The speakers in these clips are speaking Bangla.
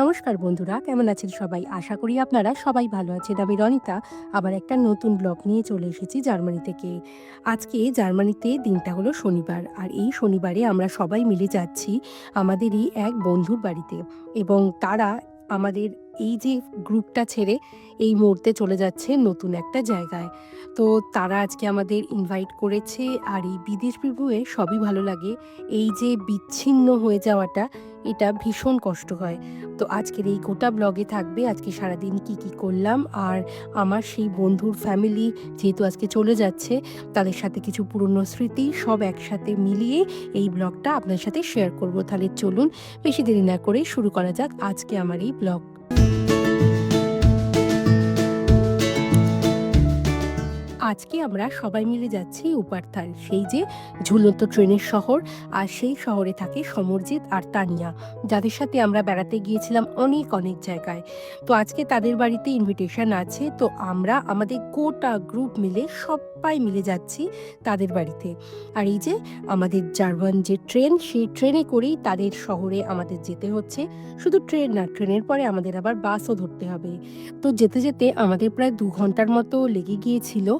নমস্কার বন্ধুরা, কেমন আছেন সবাই? আশা করি আপনারা সবাই ভালো আছেন। আমি রনিতা আবার একটা নতুন ব্লগ নিয়ে চলে এসেছি জার্মানি থেকে। আজকে জার্মানিতে দিনটা হলো শনিবার। আর এই শনিবারে আমরা সবাই মিলে যাচ্ছি আমাদেরই এক বন্ধুর বাড়িতে এবং তারা আমাদের এই যে গ্রুপটা ছেড়ে এই মুহূর্তে চলে যাচ্ছে নতুন একটা জায়গায়। তো তারা আজকে আমাদের ইনভাইট করেছে। আর এই বিদেশ বিভুঁয়ে সবই ভালো লাগে। এই যে বিচ্ছিন্ন হয়ে যাওয়াটা, এটা ভীষণ কষ্ট হয়। তো আজকের এই গোটা ব্লগে থাকবে আজকে সারাদিন কি করলাম, আর আমার সেই বন্ধুর ফ্যামিলি যেহেতু আজকে চলে যাচ্ছে, তাদের সাথে কিছু পুরনো স্মৃতি সব একসাথে মিলিয়ে এই ব্লগটা আপনার সাথে শেয়ার করব। তাহলে চলুন বেশি দেরি না করে শুরু করা যাক আজকে আমার এই ব্লগ। আজকে আমরা সবাই মিলে যাচ্ছি উপারথাল, সেই যে ঝুলন্ত ট্রেনের শহর। আর সেই শহরে থাকে সমরজিৎ আর তানিয়া, যাদের সাথে আমরা বেড়াতে গিয়েছিলাম অনেক অনেক জায়গায়। তো আজকে তাদের বাড়িতে ইনভিটেশন আছে, তো আমরা আমাদের গোটা গ্রুপ মিলে সবাই মিলে যাচ্ছি তাদের বাড়িতে। আর এই যে আমাদের জার্মান যে ট্রেন, সেই ট্রেনে করেই তাদের শহরে আমাদের যেতে হচ্ছে। শুধু ট্রেন না, ট্রেনের পরে আমাদের আবার বাসও ধরতে হবে। তো যেতে যেতে আমাদের প্রায় 2 ঘন্টার মতো লেগে গিয়েছিল।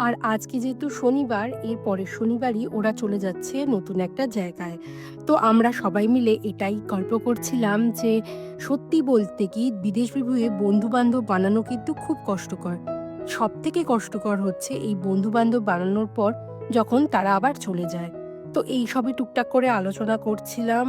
আর আজকে যেহেতু শনিবার, এর পরের শনিবারই ওরা চলে যাচ্ছে নতুন একটা জায়গায়। তো আমরা সবাই মিলে এটাই গল্প করছিলাম যে সত্যি বলতে কি বিদেশ বিভুঁয়ে বন্ধু-বান্ধব বানানো কিন্তু খুব কষ্টকর। সবথেকে কষ্টকর হচ্ছে এই বন্ধু-বান্ধব বানানোর পর যখন তারা আবার চলে যায়। তো এই সবই টুকটাক করে আলোচনা করছিলাম।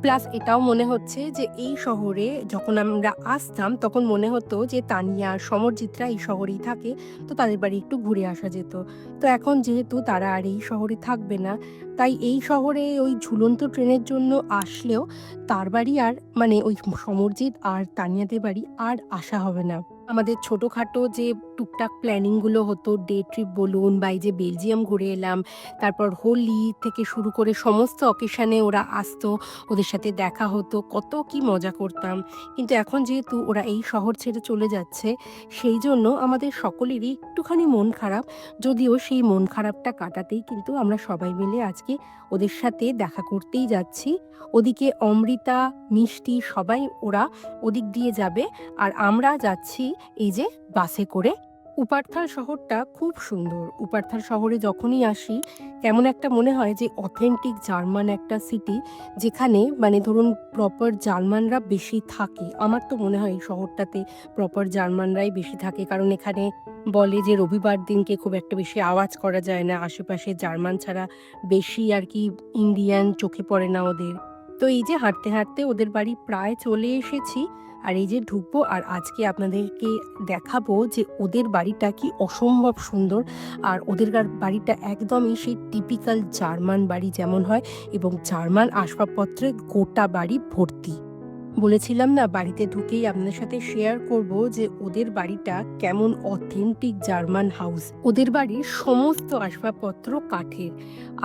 প্লাস এটাও মনে হচ্ছে যে এই শহরে যখন আমরা আসতাম তখন মনে হতো যে তানিয়া আর সমরজিৎরা এই শহরেই থাকে, তো তাদের বাড়ি একটু ঘুরে আসা যেত। তো এখন যেহেতু তারা আর এই শহরে থাকবে না, তাই এই শহরে ওই ঝুলন্ত ট্রেনের জন্য আসলেও তার বাড়ি আর মানে ওই সমরজিৎ আর তানিয়াদের বাড়ি আর আসা হবে না। আমাদের ছোটোখাটো যে টুকটাক প্ল্যানিংগুলো হতো, ডে ট্রিপ বলুন বা এই যে বেলজিয়াম ঘুরে এলাম, তারপর হোলি থেকে শুরু করে সমস্ত অকেশানে ওরা আসতো, ওদের সাথে দেখা হতো, কত কি মজা করতাম। কিন্তু এখন যেহেতু ওরা এই শহর ছেড়ে চলে যাচ্ছে, সেই জন্য আমাদের সকলেরই একটুখানি মন খারাপ। যদিও সেই মন খারাপটা কাটাতেই কিন্তু আমরা সবাই মিলে আজকে ওদের সাথে দেখা করতেই যাচ্ছি। ওদিকে অমৃতা, মিষ্টি সবাই ওরা ওদিক দিয়ে যাবে, আর আমরা যাচ্ছি এই যে বাসে করে। উপারথাল শহরটা খুব সুন্দর। উপারথাল শহরে যখনই আসি কেমন একটা মনে হয় যে অথেন্টিক জার্মান একটা সিটি, যেখানে মানে ধরুন প্রপার জার্মানরা বেশি থাকে। আমার তো মনে হয় এই শহরটাতে প্রপার জার্মানরাই বেশি থাকে, কারণ এখানে বলে যে রবিবার দিনকে খুব একটা বেশি আওয়াজ করা যায় না, আশেপাশে জার্মান ছাড়া বেশি আর কি ইন্ডিয়ান চোখে পড়ে না ওদের। তো এই যে হাঁটতে হাঁটতে ওদের বাড়ি প্রায় চলে এসেছি। আর এই যে ঢুকবো, আর আজকে আপনাদেরকে দেখাবো যে ওদের বাড়িটা কি অসম্ভব সুন্দর। আর ওদের বাড়িটা একদমই সেই টিপিক্যাল জার্মান বাড়ি যেমন হয়, এবং জার্মান আসবাবপত্রে গোটা বাড়ি ভর্তি। বলেছিলাম না বাড়িতে ঢুকেই আপনাদের সাথে শেয়ার করব যে ওদের বাড়িটা কেমন অথেন্টিক জার্মান হাউস। ওদের বাড়ির সমস্ত আসবাবপত্র কাঠের।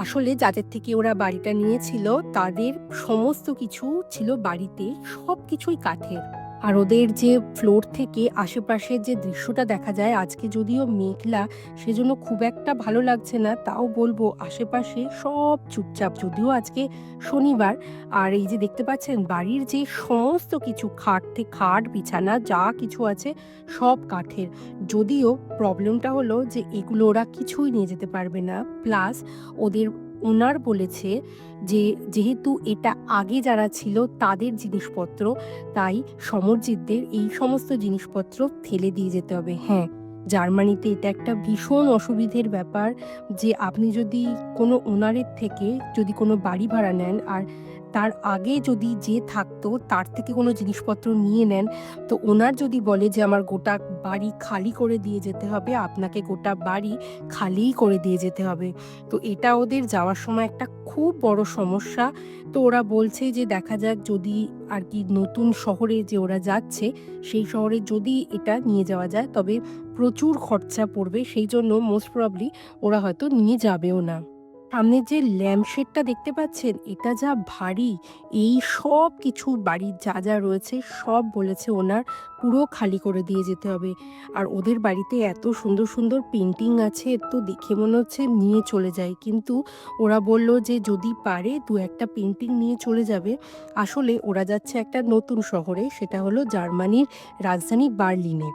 আসলে যাদের থেকে ওরা বাড়িটা নিয়েছিল তাদের সমস্ত কিছু ছিল বাড়িতে, সব কিছুই কাঠের। আর ওদের যে ফ্লোর থেকে আশেপাশের যে দৃশ্যটা দেখা যায়, আজকে যদিও মেঘলা, সেজন্য খুব একটা ভালো লাগছে না, তাও বলবো আশেপাশে সব চুপচাপ, যদিও আজকে শনিবার। আর এই যে দেখতে পাচ্ছেন বাড়ির যে সমস্ত কিছু খাট বিছানা যা কিছু আছে সব কাঠের। যদিও প্রবলেমটা হলো যে এগুলো ওরা কিছুই নিয়ে যেতে পারবে না। প্লাস ওদের ওনার বলেছে যে যেহেতু এটা আগে যারা ছিল তাদের জিনিসপত্র, তাই সমরজিৎদের এই সমস্ত জিনিসপত্র ফেলে দিয়ে যেতে হবে। হ্যাঁ, জার্মানিতে এটা একটা ভীষণ অসুবিধের ব্যাপার যে আপনি যদি কোনো ওনারের থেকে যদি কোনো বাড়ি ভাড়া নেন, আর তার আগে যদি যে থাকতো তার থেকে কোনো জিনিসপত্র নিয়ে নেন, তো ওনার যদি বলে যে আমার গোটা বাড়ি খালি করে দিয়ে যেতে হবে, আপনাকে গোটা বাড়ি খালিই করে দিয়ে যেতে হবে। তো এটা ওদের যাওয়ার সময় একটা খুব বড় সমস্যা। তো ওরা বলছে যে দেখা যাক যদি আর কি নতুন শহরে যে ওরা যাচ্ছে সেই শহরে যদি এটা নিয়ে যাওয়া যায়, তবে প্রচুর খরচা পড়বে, সেই জন্য মোস্ট প্রবাবলি ওরা হয়তো নিয়ে যাবেও না। সামনে যে ল্যাম্পশেডটা দেখতে পাচ্ছেন, এটা যা ভারী, এই সব কিছু বাড়ির যা যা রয়েছে সব বলেছে ওনার পুরো খালি করে দিয়ে যেতে হবে। আর ওদের বাড়িতে এত সুন্দর সুন্দর পেন্টিং আছে, তো দেখে মনে হচ্ছে নিয়ে চলে যায়, কিন্তু ওরা বলল যে যদি পারে দু একটা পেন্টিং নিয়ে চলে যাবে। আসলে ওরা যাচ্ছে একটা নতুন শহরে, সেটা হলো জার্মানির রাজধানী বার্লিনে।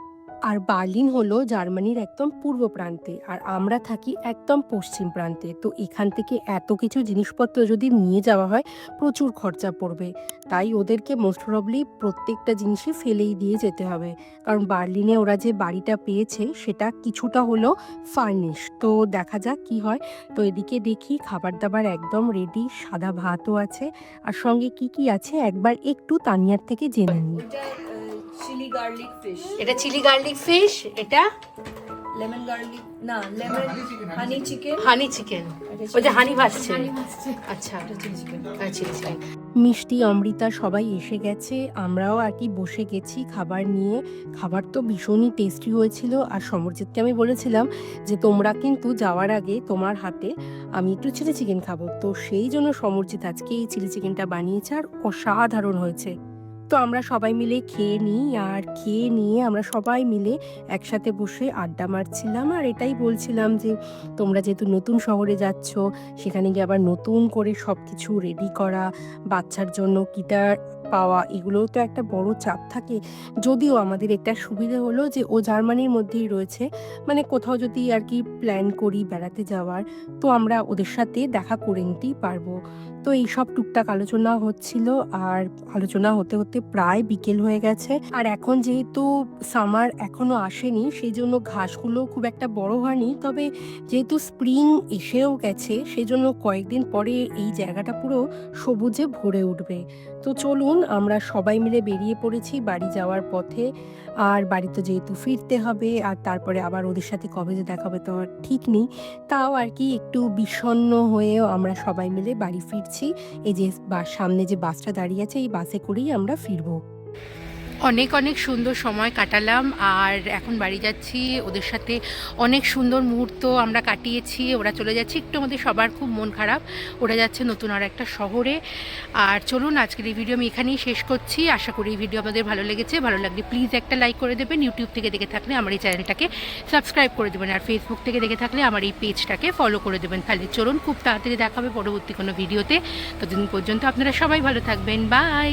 আর বার্লিন হলো জার্মানির একদম পূর্ব প্রান্তে, আর আমরা থাকি একদম পশ্চিম প্রান্তে। তো এখান থেকে এত কিছু জিনিসপত্র যদি নিয়ে যাওয়া হয়, প্রচুর খরচা পড়বে। তাই ওদেরকে মোস্ট প্রবাবলি প্রত্যেকটা জিনিসই ফেলেই দিয়ে যেতে হবে, কারণ বার্লিনে ওরা যে বাড়িটা পেয়েছে সেটা কিছুটা হলো ফার্নিশ। তো দেখা যাক কি হয়। তো এদিকে দেখি খাবার দাবার একদম রেডি, সাদা ভাতও আছে, আর সঙ্গে কি কি আছে একবার একটু তানিয়ার থেকে জেনে নিই। চিলি গার্লিক ফিশ, এটা চিলি গার্লিক ফিশ, এটা লেমন গার্লিক না লেমন হানি চিকেন, হানি চিকেন, ওই যে হানি ভাজছে। আচ্ছা, চিলি চিকেন। Chilli chicken. মিষ্টি, অমৃতা সবাই এসে গেছে, আমরাও আর কি বসে গেছি খাবার নিয়ে। খাবার তো ভীষণই টেস্টি হয়েছিল। আর সমরজিৎকে আমি বলেছিলাম যে তোমরা কিন্তু যাওয়ার আগে তোমার হাতে আমি একটু চিলি চিকেন খাবো, তো সেই জন্য সমরজিৎ আজকে এই চিলি চিকেনটা বানিয়েছে, আর অসাধারণ হয়েছে। তো আমরা সবাই মিলে খেয়ে নিই, আর খেয়ে নিয়ে আমরা সবাই মিলে একসাথে বসে আড্ডা মারছিলাম। আর এটাই বলছিলাম যে তোমরা যেহেতু নতুন শহরে যাচ্ছ, সেখানে গিয়ে আবার নতুন করে সব কিছু রেডি করা, বাচ্চার জন্য গিটার পাওয়া, এগুলোও তো একটা বড় চাপ থাকে। যদিও আমাদের একটা সুবিধে হলো যে ও জার্মানির মধ্যেই রয়েছে, মানে কোথাও যদি আর কি প্ল্যান করি বেড়াতে যাওয়ার, তো আমরা ওদের সাথে দেখা করে নিতেই পারবো। তো এইসব টুকটাক আলোচনা হচ্ছিল, আর আলোচনা হতে হতে প্রায় বিকেল হয়ে গেছে। আর এখন যেহেতু সামার এখনো আসেনি, সেই জন্য ঘাসগুলো খুব একটা বড় হয়নি, তবে যেহেতু স্প্রিং এসেও গেছে, সেই জন্য কয়েকদিন পরে এই জায়গাটা পুরো সবুজে ভরে উঠবে। তো চলুন, আমরা সবাই মিলে বেরিয়ে পড়েছি বাড়ি যাওয়ার পথে। আর বাড়িতে যেহেতু ফিরতে হবে, আর তারপরে আবার ওদের সাথে কবে যে দেখা হবে তো আর ঠিক নেই, তাও আর কি একটু বিষণ্ণ হয়েও আমরা সবাই মিলে বাড়ি ফিরছি। এই যে সামনে যে বাসটা দাঁড়িয়ে আছে, এই বাসে করেই আমরা ফিরবো। অনেক অনেক সুন্দর সময় কাটালাম, আর এখন বাড়ি যাচ্ছি। ওদের সাথে অনেক সুন্দর মুহূর্ত আমরা কাটিয়েছি। ওরা চলে যাচ্ছে, একটু আমাদের সবার খুব মন খারাপ, ওরা যাচ্ছে নতুন আর একটা শহরে। আর চলুন, আজকের এই ভিডিও আমি এখানেই শেষ করছি। আশা করি এই ভিডিও আপনাদের ভালো লেগেছে। ভালো লাগলে প্লিজ একটা লাইক করে দেবেন। ইউটিউব থেকে দেখে থাকলে আমার এই চ্যানেলটাকে সাবস্ক্রাইব করে দেবেন, আর ফেসবুক থেকে দেখে থাকলে আমার এই পেজটাকে ফলো করে দেবেন। তাহলে চলুন, খুব তাড়াতাড়ি দেখা হবে পরবর্তী কোনো ভিডিওতে। ততদিন পর্যন্ত আপনারা সবাই ভালো থাকবেন। বাই।